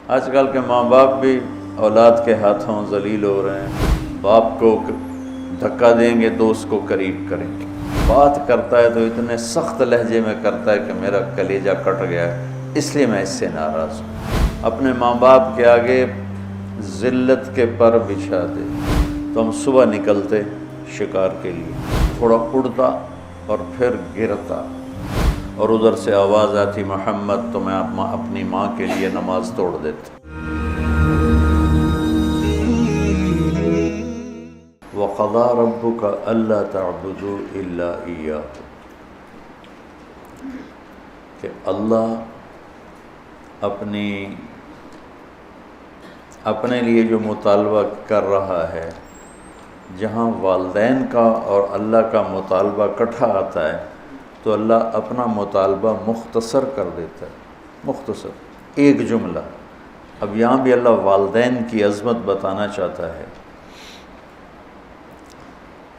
آج کل کے ماں باپ بھی اولاد کے ہاتھوں ذلیل ہو رہے ہیں، باپ کو دھکا دیں گے دوست کو قریب کریں گے، بات کرتا ہے تو اتنے سخت لہجے میں کرتا ہے کہ میرا کلیجہ کٹ گیا ہے، اس لیے میں اس سے ناراض ہوں۔ اپنے ماں باپ کے آگے ذلت کے پر بچھا دے تو ہم صبح نکلتے شکار کے لیے، تھوڑا اڑتا اور پھر گرتا، اور ادھر سے آواز آتی محمد، تو میں اپنی ماں کے لیے نماز توڑ دیتا۔ وَقَضَىٰ رَبُّكَ أَلَّا تَعْبُدُوا إِلَّا إِيَّاهُ، کہ اللہ اپنے لیے جو مطالبہ کر رہا ہے، جہاں والدین کا اور اللہ کا مطالبہ اکٹھا آتا ہے تو اللہ اپنا مطالبہ مختصر کر دیتا ہے، مختصر ایک جملہ۔ اب یہاں بھی اللہ والدین کی عظمت بتانا چاہتا ہے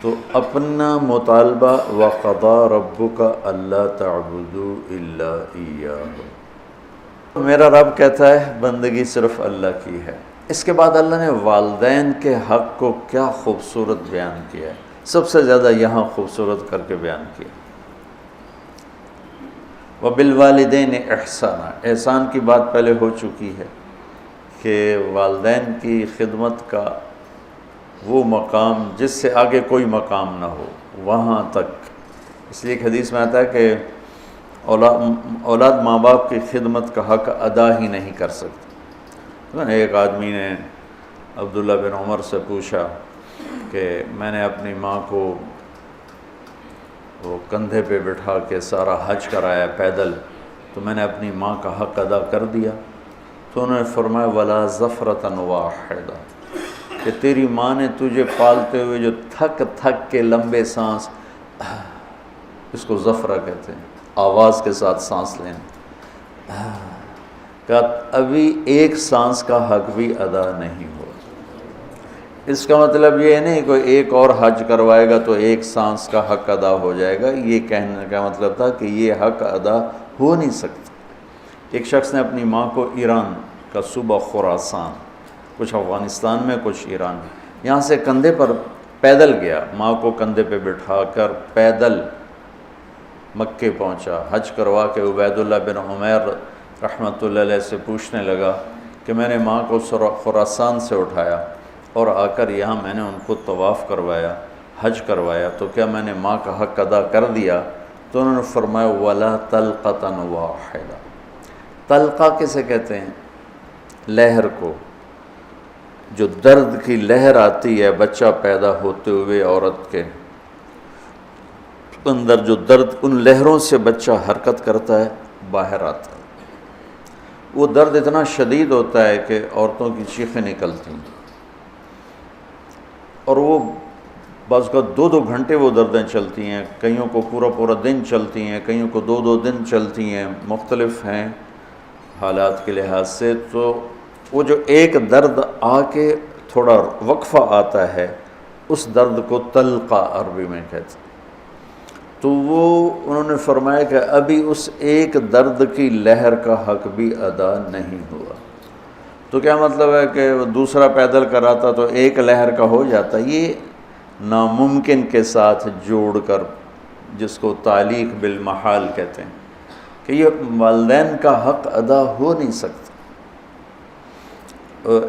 تو اپنا مطالبہ وَقَضَىٰ رَبُّكَ أَلَّا تَعْبُدُوا إِلَّا إِيَّاهُ، میرا رب کہتا ہے بندگی صرف اللہ کی ہے۔ اس کے بعد اللہ نے والدین کے حق کو کیا خوبصورت بیان کیا ہے، سب سے زیادہ یہاں خوبصورت کر کے بیان کیا۔ وَبِالْوَالِدَيْنِ إِحْسَانًا، احسان کی بات پہلے ہو چکی ہے کہ والدین کی خدمت کا وہ مقام جس سے آگے کوئی مقام نہ ہو، وہاں تک۔ اس لیے ایک حدیث میں آتا ہے کہ اولاد ماں باپ کی خدمت کا حق ادا ہی نہیں کر سکتی۔ ایک آدمی نے عبداللہ بن عمر سے پوچھا کہ میں نے اپنی ماں کو وہ کندھے پہ بٹھا کے سارا حج کرایا پیدل، تو میں نے اپنی ماں کا حق ادا کر دیا؟ تو انہوں نے فرمایا وَلَا زَفْرَةً وَاحِدَةً، کہ تیری ماں نے تجھے پالتے ہوئے جو تھک تھک کے لمبے سانس، اس کو زفرہ کہتے ہیں، آواز کے ساتھ سانس لینا، کہ ابھی ایک سانس کا حق بھی ادا نہیں ہوا۔ اس کا مطلب یہ نہیں کوئی ایک اور حج کروائے گا تو ایک سانس کا حق ادا ہو جائے گا، یہ کہنے کا مطلب تھا کہ یہ حق ادا ہو نہیں سکتا۔ ایک شخص نے اپنی ماں کو ایران کا صوبہ خراسان، کچھ افغانستان میں کچھ ایران میں، یہاں سے کندھے پر پیدل گیا، ماں کو کندھے پہ بٹھا کر پیدل مکے پہنچا، حج کروا کے عبید اللہ بن عمیر رحمۃ اللہ علیہ سے پوچھنے لگا کہ میں نے ماں کو خراسان سے اٹھایا اور آ کر یہاں میں نے ان کو طواف کروایا، حج کروایا، تو کیا میں نے ماں کا حق ادا کر دیا؟ تو انہوں نے فرمایا وَلَا طَلْقَةً وَاحِدَةً۔ طلقہ کسے کہتے ہیں؟ لہر کو، جو درد کی لہر آتی ہے بچہ پیدا ہوتے ہوئے عورت کے اندر، جو درد، ان لہروں سے بچہ حرکت کرتا ہے، باہر آتا ہے، وہ درد اتنا شدید ہوتا ہے کہ عورتوں کی چیخیں نکلتی ہیں، اور وہ بعض کا 2 گھنٹے وہ دردیں چلتی ہیں، کئیوں کو پورا دن چلتی ہیں، کئیوں کو 2 دن چلتی ہیں، مختلف ہیں حالات کے لحاظ سے۔ تو وہ جو ایک درد آ کے تھوڑا وقفہ آتا ہے، اس درد کو طلقہ عربی میں کہتے ہیں۔ تو وہ انہوں نے فرمایا کہ ابھی اس ایک درد کی لہر کا حق بھی ادا نہیں ہوا۔ تو کیا مطلب ہے کہ وہ دوسرا پیدل کراتا تو ایک لہر کا ہو جاتا؟ یہ ناممکن کے ساتھ جوڑ کر، جس کو تعلیق بالمحال کہتے ہیں، کہ یہ والدین کا حق ادا ہو نہیں سکتا۔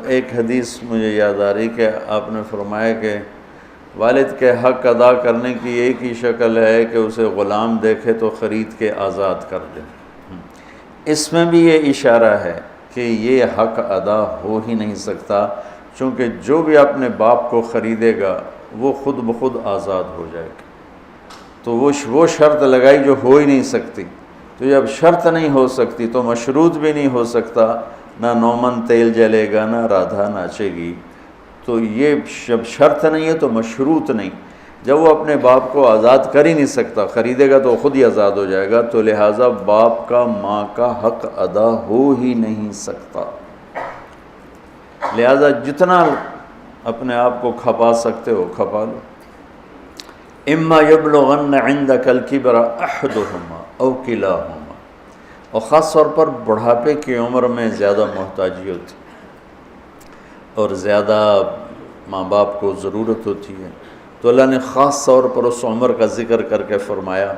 ایک حدیث مجھے یاد آ رہی کہ آپ نے فرمایا کہ والد کے حق ادا کرنے کی ایک ہی شکل ہے کہ اسے غلام دیکھے تو خرید کے آزاد کر دے۔ اس میں بھی یہ اشارہ ہے کہ یہ حق ادا ہو ہی نہیں سکتا، چونکہ جو بھی اپنے باپ کو خریدے گا وہ خود بخود آزاد ہو جائے گا۔ تو وہ شرط لگائی جو ہو ہی نہیں سکتی، تو جب شرط نہیں ہو سکتی تو مشروط بھی نہیں ہو سکتا، نہ نومن تیل جلے گا، نہ رادھا ناچے گی۔ تو یہ جب شرط نہیں ہے تو مشروط نہیں، جب وہ اپنے باپ کو آزاد کر ہی نہیں سکتا، خریدے گا تو خود ہی آزاد ہو جائے گا، تو لہٰذا باپ کا ماں کا حق ادا ہو ہی نہیں سکتا۔ لہٰذا جتنا اپنے آپ کو کھپا سکتے ہو کھپا لو۔ اما یبلغن عندک الکبر احدہما او کلاہما، اور خاص طور پر بڑھاپے کی عمر میں زیادہ محتاجی ہوتی اور زیادہ ماں باپ کو ضرورت ہوتی ہے، تو اللہ نے خاص طور پر اس عمر کا ذکر کر کے فرمایا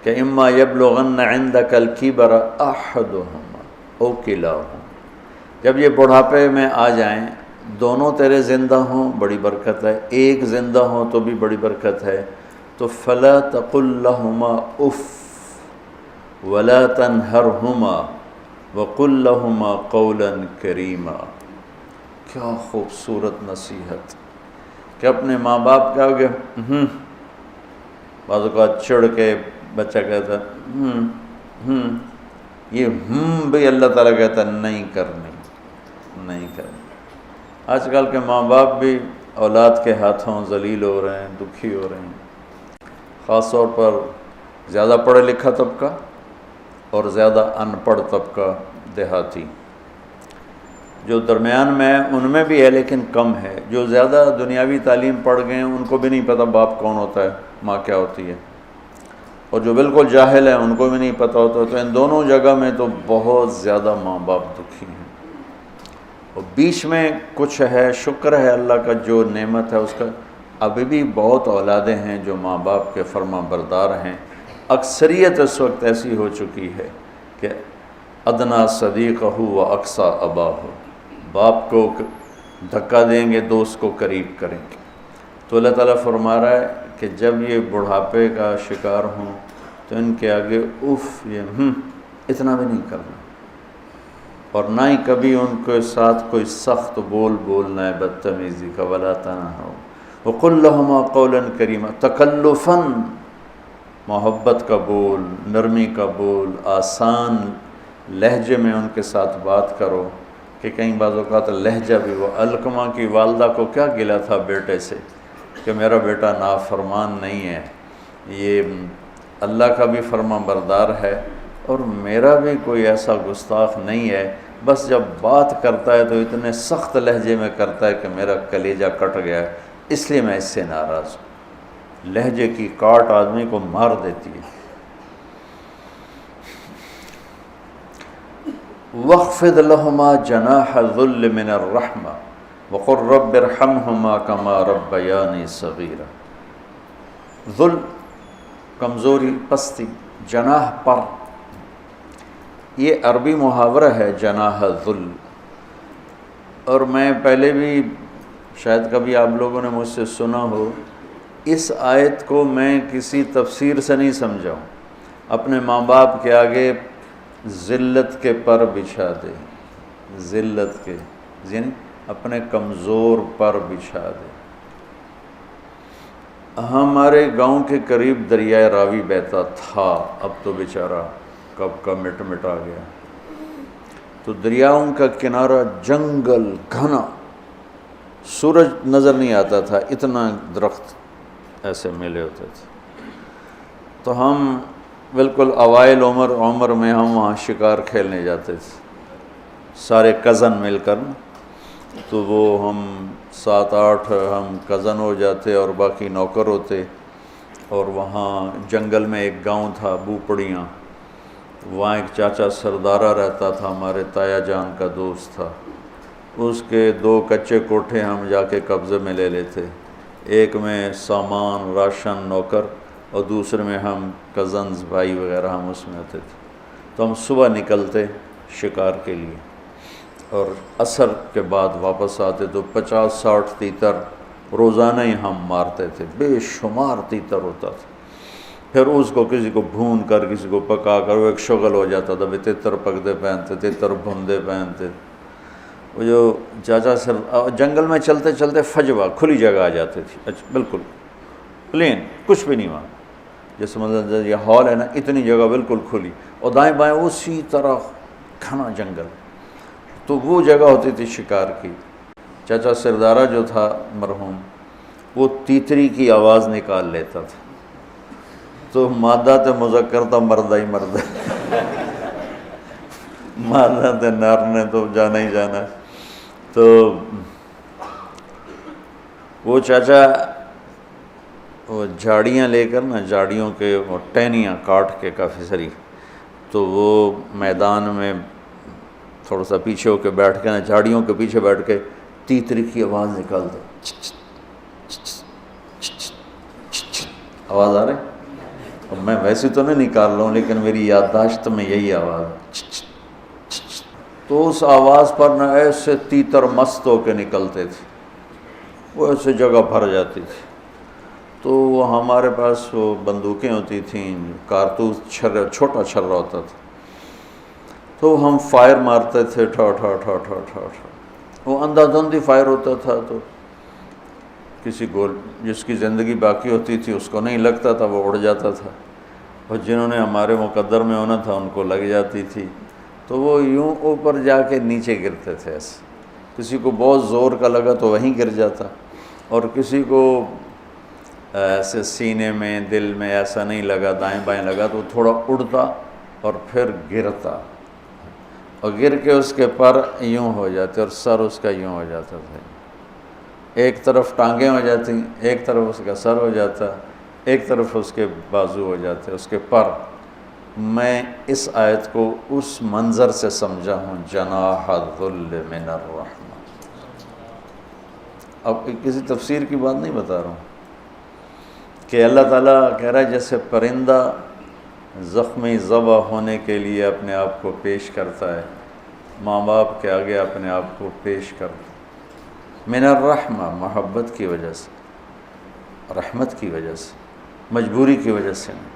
کہ اما یبلغن عندک الکبر احدہما او کلاہما، جب یہ بڑھاپے میں آ جائیں، دونوں تیرے زندہ ہوں بڑی برکت ہے، ایک زندہ ہوں تو بھی بڑی برکت ہے، تو فلا تقل لہما اف ولا تنہرہما وقل لہما قولا کریما۔ کیا خوبصورت نصیحت کہ اپنے ماں باپ کے آگے بعض اوقات چڑھ کے بچہ کہتا ہے یہ بھی اللہ تعالیٰ کہتا ہے نہیں کرنی۔ آج کل کے ماں باپ بھی اولاد کے ہاتھوں ذلیل ہو رہے ہیں، دکھی ہو رہے ہیں، خاص طور پر زیادہ پڑھا لکھا طبقہ اور زیادہ ان پڑھ طبقہ دیہاتی، جو درمیان میں ہے ان میں بھی ہے لیکن کم ہے۔ جو زیادہ دنیاوی تعلیم پڑھ گئے ہیں ان کو بھی نہیں پتہ باپ کون ہوتا ہے، ماں کیا ہوتی ہے، اور جو بالکل جاہل ہیں ان کو بھی نہیں پتہ ہوتا، تو ان دونوں جگہ میں تو بہت زیادہ ماں باپ دکھی ہیں۔ اور بیچ میں کچھ ہے، شکر ہے اللہ کا جو نعمت ہے اس کا، ابھی بھی بہت اولادیں ہیں جو ماں باپ کے فرما بردار ہیں۔ اکثریت اس وقت ایسی ہو چکی ہے کہ ادنا صدیقہ و اقصی اباہ، باپ کو دھکا دیں گے دوست کو قریب کریں گے۔ تو اللہ تعالیٰ فرما رہا ہے کہ جب یہ بڑھاپے کا شکار ہوں تو ان کے آگے اف یہ اتنا بھی نہیں کرنا، اور نہ ہی کبھی ان کے ساتھ کوئی سخت بول بولنا ہے بدتمیزی کا، ولا تنہروا وقل لہما قولا کریما، تکلفاً محبت کا بول، نرمی کا بول، آسان لہجے میں ان کے ساتھ بات کرو، کہ کہیں بعض اوقات لہجہ بھی، وہ علقمہ کی والدہ کو کیا گلا تھا بیٹے سے کہ میرا بیٹا نافرمان نہیں ہے، یہ اللہ کا بھی فرما بردار ہے اور میرا بھی کوئی ایسا گستاخ نہیں ہے، بس جب بات کرتا ہے تو اتنے سخت لہجے میں کرتا ہے کہ میرا کلیجہ کٹ گیا ہے، اس لیے میں اس سے ناراض ہوں۔ لہجے کی کاٹ آدمی کو مار دیتی ہے۔ وَاخْفِضْ لَهُمَا جَنَاحَ الذُّلِّ مِنَ الرَّحْمَةِ وَقُلْ رَبِّ ارْحَمْهُمَا كَمَا رَبَّيَانِي صَغِيرًا۔ ذل کمزوری، پستی، جناح پر، یہ عربی محاورہ ہے جناح ذل، اور میں پہلے بھی شاید کبھی آپ لوگوں نے مجھ سے سنا ہو، اس آیت کو میں کسی تفسیر سے نہیں سمجھا ہوں۔ اپنے ماں باپ کے آگے ذلت کے پر بچھا دے، ذلت کے یعنی اپنے کمزور پر بچھا دے۔ ہمارے گاؤں کے قریب دریائے راوی بہتا تھا، اب تو بیچارہ کب کا مٹ آ گیا۔ تو دریاؤں کا کنارہ جنگل گھنا، سورج نظر نہیں آتا تھا، اتنا درخت ایسے ملے ہوتے تھے۔ تو ہم بالکل اوائل عمر میں ہم وہاں شکار کھیلنے جاتے تھے، سارے کزن مل کر، تو وہ ہم 7-8 ہم کزن ہو جاتے اور باقی نوکر ہوتے، اور وہاں جنگل میں ایک گاؤں تھا بوپڑیاں، وہاں ایک چاچا سردارہ رہتا تھا، ہمارے تایا جان کا دوست تھا، اس کے 2 کچے کوٹھے ہم جا کے قبضے میں لے لیتے، ایک میں سامان راشن نوکر اور دوسرے میں ہم کزنز بھائی وغیرہ ہم اس میں ہوتے تھے۔ تو ہم صبح نکلتے شکار کے لیے اور عصر کے بعد واپس آتے، تو 50-60 تیتر روزانہ ہی ہم مارتے تھے، بے شمار تیتر ہوتا تھا۔ پھر اس کو کسی کو بھون کر کسی کو پکا کر وہ ایک شغل ہو جاتا تھا، بھی تیتر پکتے پہنتے، تیتر بھوندے پہنتے۔ وہ جو چاچا سر جنگل میں چلتے چلتے فجوہ کھلی جگہ آ جاتی تھی، بالکل پلین، کچھ بھی نہیں وہاں، جیسے مطلب یہ ہال ہے نا، اتنی جگہ بالکل کھلی، اور دائیں بائیں اسی طرح گھنا جنگل، تو وہ جگہ ہوتی تھی شکار کی۔ چاچا سردارہ جو تھا مرحوم، وہ تیتری کی آواز نکال لیتا تھا، تو مادہ تے مذکر تھا، مردہ ہی مردہ، مادہ تے نر نے تو جانا ہی جانا۔ تو وہ چاچا وہ جھاڑیاں لے کر نا، جھاڑیوں کے وہ ٹہنیاں کاٹ کے کافی ساری، تو وہ میدان میں تھوڑا سا پیچھے ہو کے بیٹھ کے نا جھاڑیوں کے پیچھے بیٹھ کے تیتری کی آواز نکالتا، آواز آ رہی؟ اب میں ویسے تو نہیں نکال رہا ہوں لیکن میری یادداشت میں یہی آواز ہے۔ تو اس آواز پر نہ ایسے تیتر مست ہو کے نکلتے تھے، وہ ایسے جگہ بھر جاتی تھی۔ تو وہ ہمارے پاس وہ بندوقیں ہوتی تھیں، کارتوس چھوٹا چھرا ہوتا تھا، تو ہم فائر مارتے تھے، ٹھا ٹھا ٹھا ٹھا ٹھا ٹھا، وہ اندھا دھند فائر ہوتا تھا، تو کسی کو جس کی زندگی باقی ہوتی تھی اس کو نہیں لگتا تھا، وہ اڑ جاتا تھا، اور جنہوں نے ہمارے مقدر میں ہونا تھا ان کو لگ جاتی تھی، تو وہ یوں اوپر جا کے نیچے گرتے تھے ایسے، کسی کو بہت زور کا لگا تو وہیں گر جاتا، اور کسی کو ایسے سینے میں دل میں ایسا نہیں لگا، دائیں بائیں لگا تو وہ تھوڑا اڑتا اور پھر گرتا، اور گر کے اس کے پر یوں ہو جاتے اور سر اس کا یوں ہو جاتا تھا، ایک طرف ٹانگیں ہو جاتی، ایک طرف اس کا سر ہو جاتا، ایک طرف اس کے بازو ہو جاتے، اس کے پر۔ میں اس آیت کو اس منظر سے سمجھا ہوں، جناح الذل من الرحمہ۔ اب کسی تفسیر کی بات نہیں بتا رہا ہوں کہ اللہ تعالیٰ کہہ رہا ہے جیسے پرندہ زخمی ذبح ہونے کے لیے اپنے آپ کو پیش کرتا ہے، ماں باپ کے آگے اپنے آپ کو پیش کرتا ہے، من الرحمہ، محبت کی وجہ سے، رحمت کی وجہ سے، مجبوری کی وجہ سے نہیں۔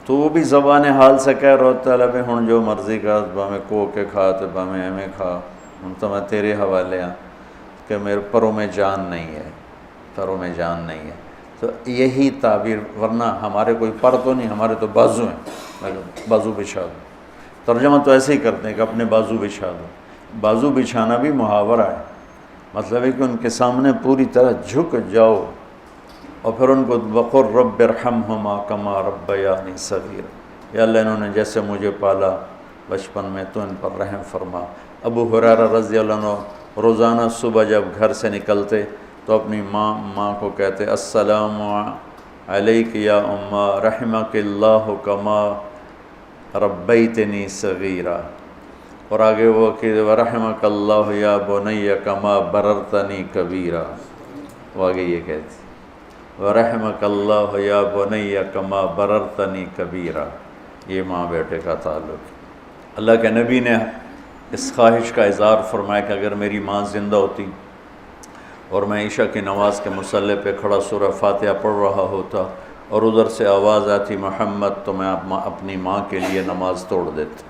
تو وہ بھی زبان حال سے کہہ رہا ہوتا ہے بھی ہن جو مرضی کا باہیں کو کے کھا تو باہیں ایویں کھا، ہن تو میں تیرے حوالے ہاں کہ میرے پروں میں جان نہیں ہے، پروں میں جان نہیں ہے۔ تو یہی تعبیر، ورنہ ہمارے کوئی پر تو نہیں، ہمارے تو بازو ہیں، بازو بچھا دو، ترجمہ تو ایسے ہی کرتے ہیں کہ اپنے بازو بچھا دو۔ بازو بچھانا بھی محاورہ ہے، مطلب ہے کہ ان کے سامنے پوری طرح جھک جاؤ، اور پھر ان کو وقر رب ارحمہما کما ربیانی صغیرا، یا اللہ انہوں نے جیسے مجھے پالا بچپن میں تو ان پر رحم فرما۔ ابو ہریرہ رضی اللہ عنہ روزانہ صبح جب گھر سے نکلتے تو اپنی ماں کو کہتے السلام علیک یا اماں رحمک اللہ کما ربیتنی صغیرا، اور آگے وہ کہ ورحمک اللہ یا بنی کما بررتنی کبیرا، وہ آگے یہ کہتے ورحمک اللہ یا بنی کما بررتنی کبیرا، یہ ماں بیٹے کا تعلق۔ اللہ کے نبی نے اس خواہش کا اظہار فرمایا کہ اگر میری ماں زندہ ہوتی اور میں عشاء کی نماز کے مصلی پہ کھڑا سورہ فاتحہ پڑھ رہا ہوتا اور ادھر سے آواز آتی محمد، تو میں اپنی ماں کے لیے نماز توڑ دیتا۔